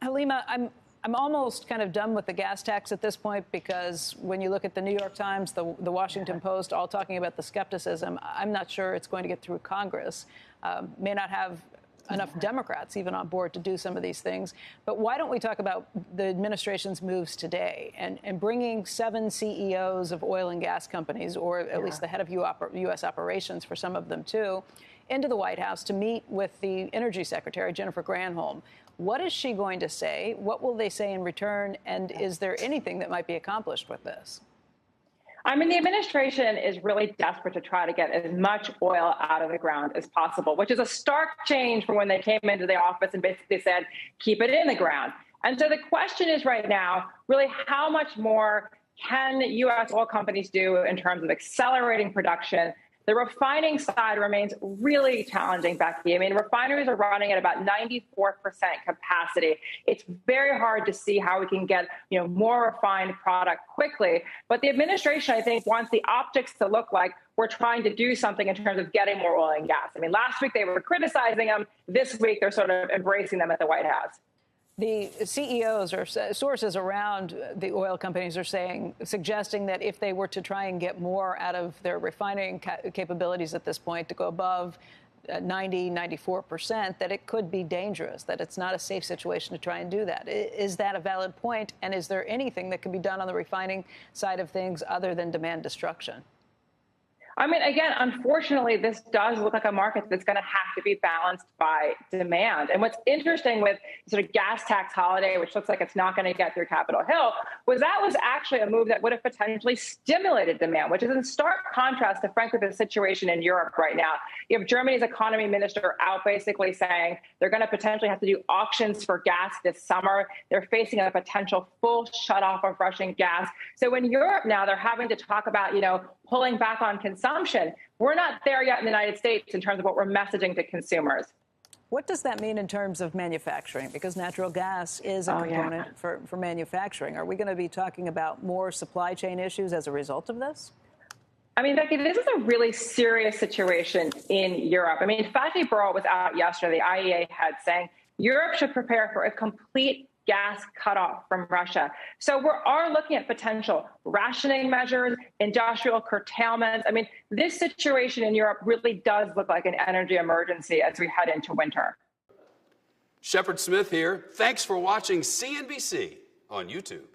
Helima, I'm almost kind of done with the gas tax at this point, because when you look at the New York Times, the Washington Post, all talking about the skepticism, I'm not sure it's going to get through Congress. May not have enough Democrats even on board to do some of these things. But why don't we talk about the administration's moves today and bringing 7 CEOs of oil and gas companies, or at least the head of U.S. operations for some of them too, into the White House to meet with the Energy Secretary, Jennifer Granholm. What is she going to say? What will they say in return? And is there anything that might be accomplished with this? I mean, the administration is really desperate to try to get as much oil out of the ground as possible, which is a stark change from when they came into the office and basically said, keep it in the ground. And so the question is right now, really, how much more can U.S. oil companies do in terms of accelerating production? The refining side remains really challenging, Becky. I mean, refineries are running at about 94% capacity. It's very hard to see how we can get, more refined product quickly. But the administration, I think, wants the optics to look like we're trying to do something in terms of getting more oil and gas. I mean, last week they were criticizing them. This week they're sort of embracing them at the White House. The CEOs or sources around the oil companies are suggesting that if they were to try and get more out of their refining capabilities at this point, to go above 90, 94%, that it could be dangerous, that it's not a safe situation to try and do that. Is that a valid point? And is there anything that can be done on the refining side of things other than demand destruction? I mean, again, unfortunately, this does look like a market that's going to have to be balanced by demand. And what's interesting with sort of gas tax holiday, which looks like it's not going to get through Capitol Hill, was actually a move that would have potentially stimulated demand, which is in stark contrast to, frankly, the situation in Europe right now. You have Germany's economy minister out basically saying they're going to potentially have to do auctions for gas this summer. They're facing a potential full shutoff of Russian gas. So in Europe now, they're having to talk about, pulling back on consumption. We're not there yet in the United States in terms of what we're messaging to consumers. What does that mean in terms of manufacturing? Because natural gas is a component for manufacturing. Are we going to be talking about more supply chain issues as a result of this? I mean, Becky, this is a really serious situation in Europe. I mean, Fatih Birol was out yesterday, the IEA head, saying Europe should prepare for a complete gas cutoff from Russia. So we are looking at potential rationing measures, industrial curtailments. I mean, this situation in Europe really does look like an energy emergency as we head into winter. Shepard Smith here. Thanks for watching CNBC on YouTube.